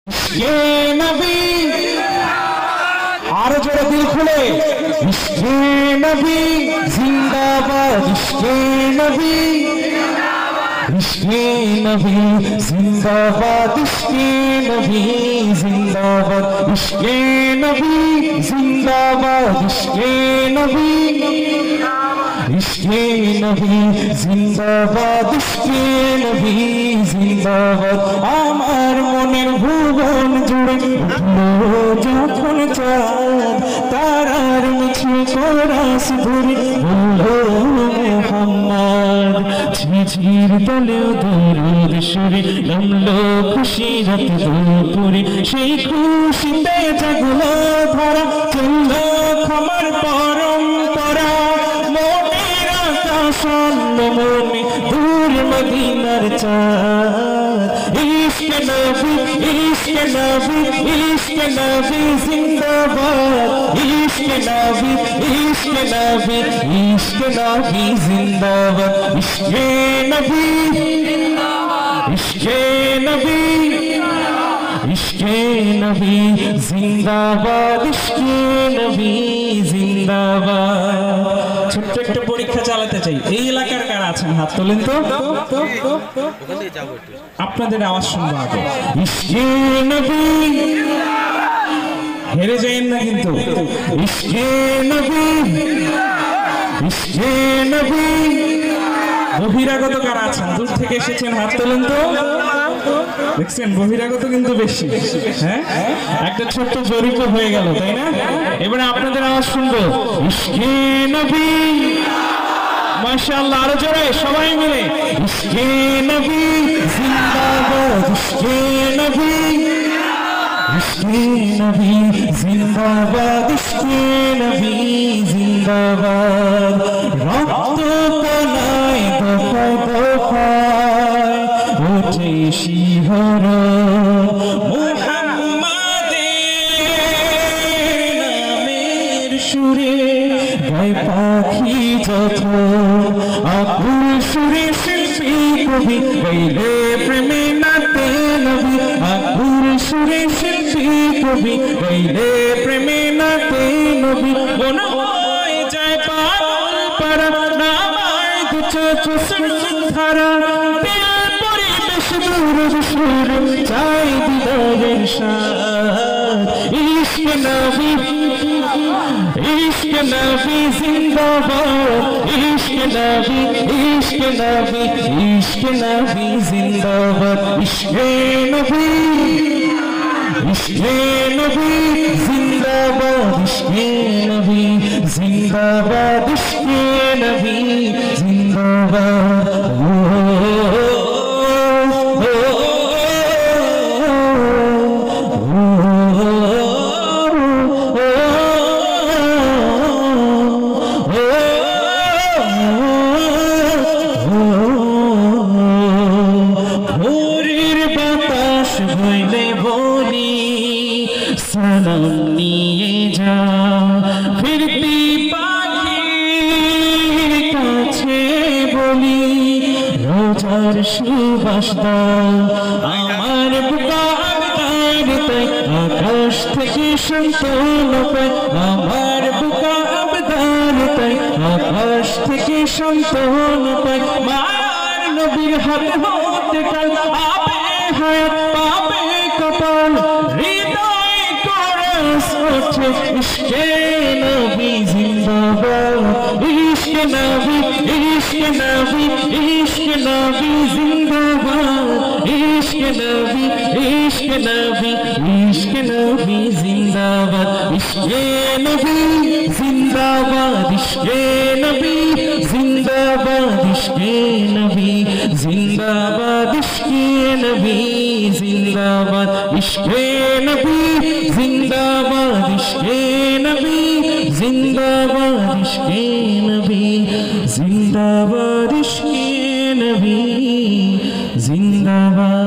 इश्क़े नबी आरो जोरे दिल खुले इश्क़े नबी जिंदाबाद इश्क़े नबी इश्क़े नबी जिंदाबाद इश्क़े नबी जिंदाबाद इश्क़े नबी जिंदाबाद इश्क़े नबी इश्क़े नबी जिंदाबाद इश्क़े नबी जिंदाबाद आमार मनेर भुवन जुड़े उठलो যখন চাঁদ তারার মিছিল কোরাস ধরে বললো মুহাম্মদ ঝিঝির দলে দরুদ সুরে নামলো খুশি রাত দুপুরে সেই খুশিতে জাগলো ধারা চললো ক্ষমার পরম্পরা মনের আকাশ মনে দূর মদিনার চাঁদ इश्क़ नबी जिंदाबाद इश्क़ नबी जिंदाबाद इश्क़े नबी इश्क़े नबी इश्क़े नबी जिंदाबाद इश्क़े नबी जिंदाबाद ছোট্ট একটা পরীক্ষা চালাতে চাই এই এলাকার কারা আছেন হাত তোলেন তো আপনাদের আওয়াজ শুনবো আগে ইশ্क़ে নবী হেরে যাবেন না কিন্তু ইশ্क़ে নবী ইশ্क़ে নবী বহিরাগত কারা আছেন দূর থেকে এসেছেন হাত তোলেন তো দেখছেন বহিরাগত কিন্তু বেশি হ্যাঁ একটা ছোট্ট জরিপ হয়ে গেল তাই না এবারে আপনাদের আওয়াজ শুনবো ইশ্क़ে নবী মাশাআল্লাহ আরো জোরে সবাই মিলে ইশ্क़ে নবী জিন্দাবাদ ইশ্क़ে নবী ইশ্क़ে নবী জিন্দাবাদ ইশ্क़ে নবী জিন্দাবাদ রক্ত কণায় দফায় দফায় ওঠে শিহরণ মুহাম্মাদের নামের সুরে গায় পাখি যখন আকুল সুরে শিল্পী কবি গাইলে প্রেমে নাতে নবী আকুল সুরে শিল্পী কবি গাইলে প্রেমে নাতে নবী মনে হয় যায় পাগল পারা নামায় দু চোখ ধারা দিল পরিবেশ দূর সুর চাই দিদারের সাথ ইশ্क़ নবী इश्क़ नबी जिंदाबाद इश्क़ नबी इश्क़ नबी इश्क़ नबी जिंदाबाद इश्क़े नबी इश्क़े नबी जिंदाबाद इश्क़े नबी जिंदाबाद इश्क़े नबी जिंदाबाद सनम निये जा फिरती पाखिर काछे बोली रोजार सुबास दाओ आमार बुका आबदार ताई आकाश थेके सन्तान पाई आमार बुका आबदार ताई आकाश थेके सन्तान पाई मार नबीर हाथ होते काल आपे हायात पापे कपाल इश्क़े नबी जिंदाबाद इश्क़ नबी इश्क़ नबी इश्क़ नबी जिंदाबाद इश्क़ नबी इश्क़ नबी इश्क़ नबी जिंदाबाद इश्क़े नबी जिंदाबाद इश्क़े नबी जिंदाबाद इश्क़े नबी जिंदाबाद इश्क़े नबी जिंदाबाद इश्क़े नबी जिंदाबाद इश्क़े नबी जिंदाबाद इश्क़े नबी जिंदाबाद इश्क़े नबी जिंदाबाद